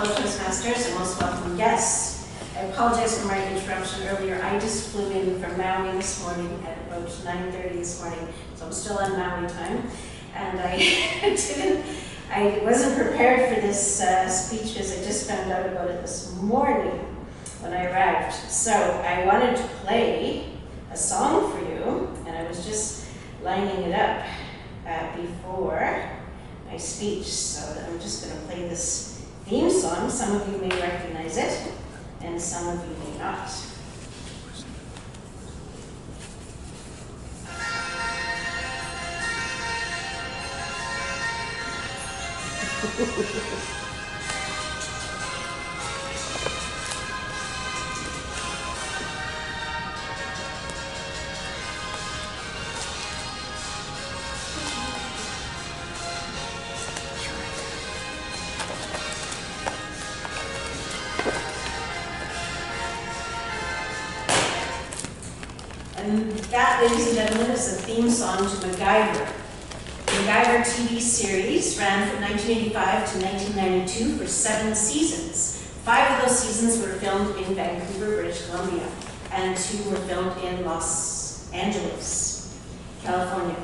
fellow Toastmasters and most welcome guests. I apologize for my interruption earlier. I just flew in from Maui this morning at about 9:30 this morning, so I'm still on Maui time. And I wasn't prepared for this speech because I just found out about it this morning when I arrived. So I wanted to play a song for you, and I was just lining it up before my speech. So I'm just going to play this theme song. Some of you may recognize it, and some of you may not. And that, ladies and gentlemen, is the theme song to MacGyver. The MacGyver TV series ran from 1985 to 1992 for 7 seasons. 5 of those seasons were filmed in Vancouver, British Columbia, and 2 were filmed in Los Angeles, California.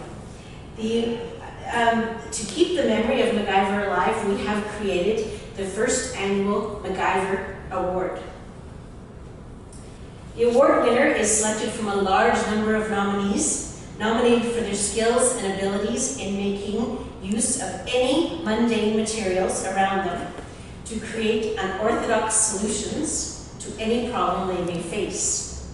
To keep the memory of MacGyver alive, we have created the first annual MacGyver Award. The award winner is selected from a large number of nominees, nominated for their skills and abilities in making use of any mundane materials around them to create unorthodox solutions to any problem they may face.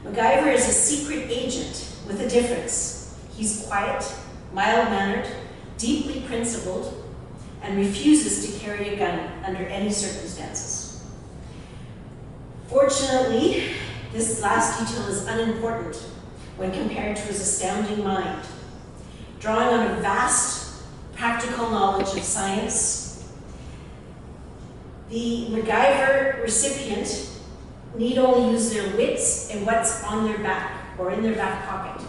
MacGyver is a secret agent with a difference. He's quiet, mild-mannered, deeply principled, and refuses to carry a gun under any circumstances. Fortunately, this last detail is unimportant when compared to his astounding mind. Drawing on a vast practical knowledge of science, the MacGyver recipient need only use their wits and what's on their back or in their back pocket.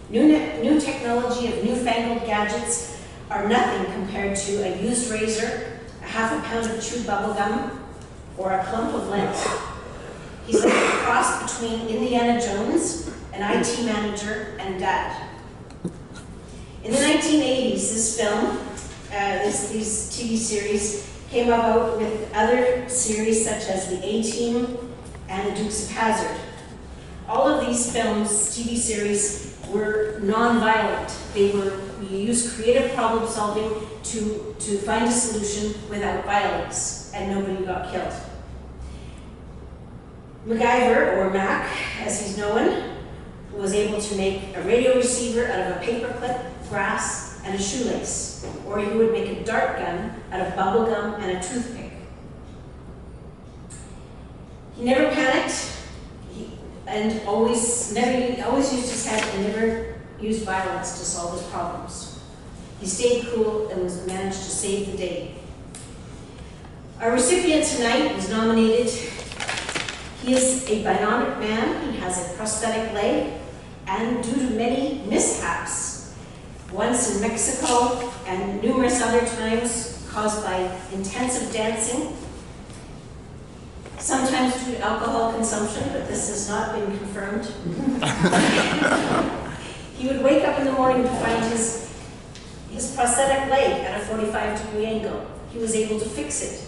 New technology of newfangled gadgets are nothing compared to a used razor, a half a pound of chewed bubble gum, or a clump of lint. He's like a cross between Indiana Jones, an IT manager, and Dad. In the 1980s, this film, these TV series, came about with other series such as The A-Team and The Dukes of Hazzard. All of these films, TV series, were non-violent. We used creative problem solving to find a solution without violence, and nobody got killed. MacGyver, or Mac, as he's known, was able to make a radio receiver out of a paper clip, grass, and a shoelace, or he would make a dart gun out of bubble gum and a toothpick. He never panicked, and always used his head and never used violence to solve his problems. He stayed cool and managed to save the day. Our recipient tonight is nominated. He is a bionic man. He has a prosthetic leg, and due to many mishaps, once in Mexico and numerous other times caused by intensive dancing, sometimes due to alcohol consumption, but this has not been confirmed. He would wake up in the morning to find his prosthetic leg at a 45-degree angle. He was able to fix it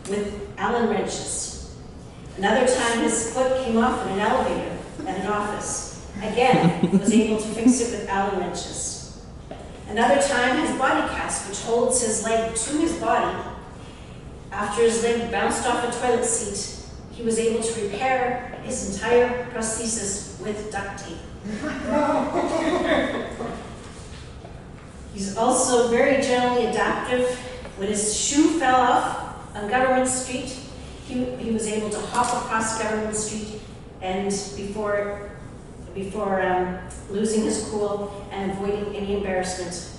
with Allen wrenches. Another time his foot came off in an elevator at an office. Again, was able to fix it with Allen wrenches. Another time his body cast, which holds his leg to his body, after his leg bounced off a toilet seat, he was able to repair his entire prosthesis with duct tape. He's also very generally adaptive. When his shoe fell off on Government Street, he was able to hop across Government Street and before losing his cool and avoiding any embarrassment.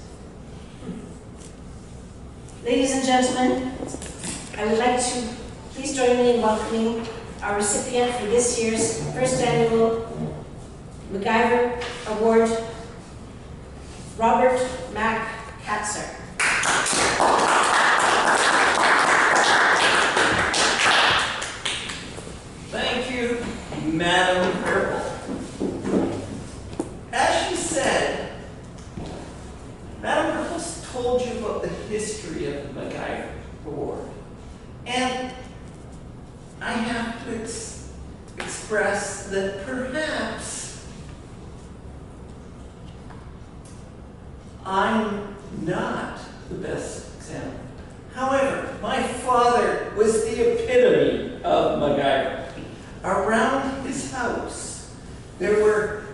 Ladies and gentlemen, I would like to please join me in welcoming our recipient for this year's first annual MacGyver Award, Robert Mac Katzer. told you about the history of the MacGyver Award. And I have to express that perhaps I'm not the best example. However, my father was the epitome of MacGyver. Around his house, there were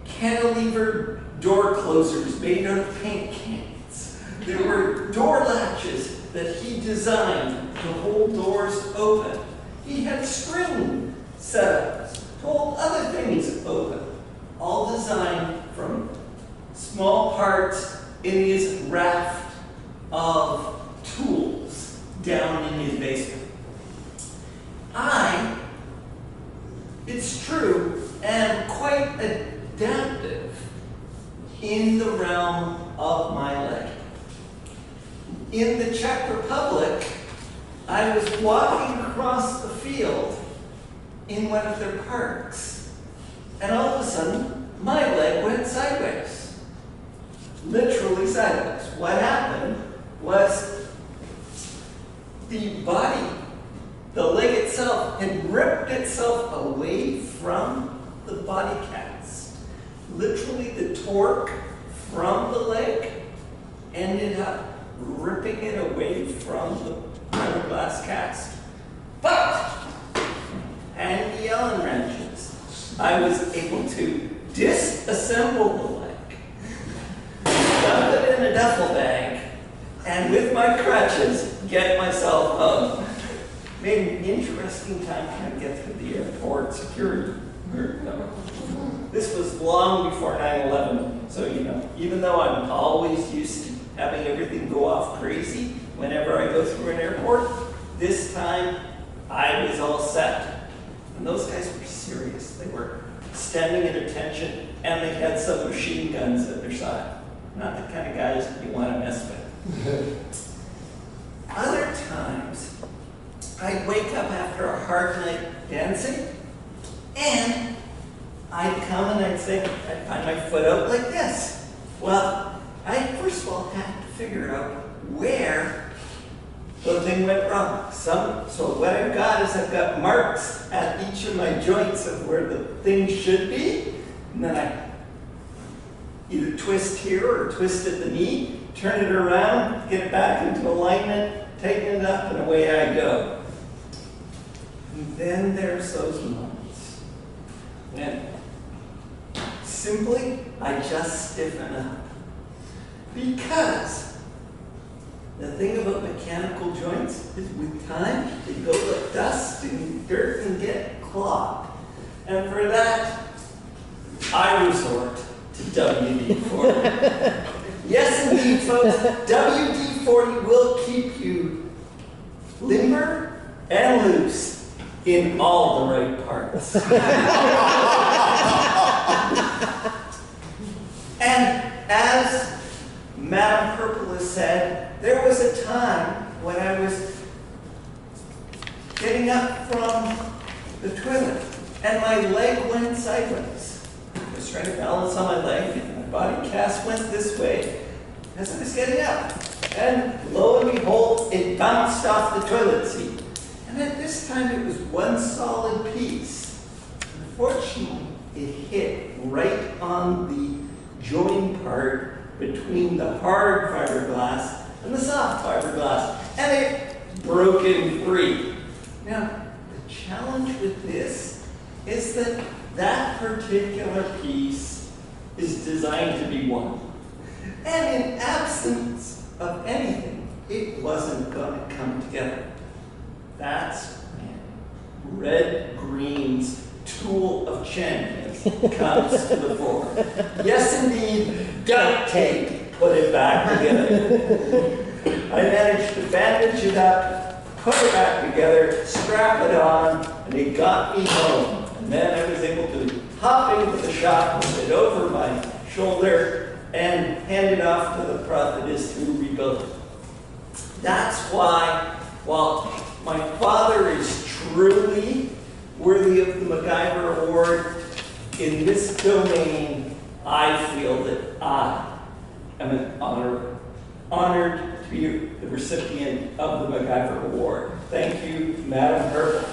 cantilever door closers made out of paint cans. There were door latches that he designed to hold doors open. He had string setups to hold other things open, all designed from small parts in his raft of tools down in his basement. It's true, am quite adaptive in the realm of my leg. In the Czech Republic, I was walking across the field in one of their parks, and all of a sudden, my leg went sideways. Literally sideways. What happened was the body, the leg itself, had ripped itself away from the body cast. Literally, the torque from the leg ended up ripping it away from the fiberglass cast. But, and the Allen wrenches, I was able to disassemble the leg, dump it in a duffel bag, and with my crutches, get myself home. Made an interesting time trying to get through the airport security. This was long before 9/11, so even though I'm always used to having everything go off crazy whenever I go through an airport, this time I was all set. And those guys were serious. They were standing at attention, and they had some machine guns at their side. Not the kind of guys you want to mess with. Other times, I'd wake up after a hard night dancing, and I'd come and I'd find my foot out like this. Well, I first of all had to figure out where the thing went wrong. So what I've got is I've got marks at each of my joints of where the thing should be, and then I either twist here or twist at the knee, turn it around, get it back into alignment, tighten it up, and away I go. And then there's those moments when simply I just stiffen up. Because the thing about mechanical joints is with time, they go like dust and dirt and get clogged. And for that, I resort to WD-40. Yes, indeed, folks, WD-40 will keep you limber and loose in all the right parts. And as Madame Purple has said, there was a time when I was getting up from the toilet and my leg went sideways. I was trying to balance on my leg and my body cast went this way as I was getting up. And lo and behold, it bounced off the toilet seat. And at this time it was one solid piece. Unfortunately, it hit right on the join part between the hard fiberglass and the soft fiberglass, and it broke in free. Now, the challenge with this is that that particular piece is designed to be one. And in absence of anything, it wasn't going to come together. That's when Red Green's tool of champions comes to the fore. Yes, indeed, duct tape, put it back together. I managed to bandage it up, put it back together, strap it on, and it got me home. And then I was able to hop into the shop with it over my shoulder and hand it off to the prophetess who rebuilt it. That's why, while my father is truly worthy of the MacGyver Award, in this domain, I feel that I am honored to be the recipient of the MacGyver Award. Thank you, Madam Purple.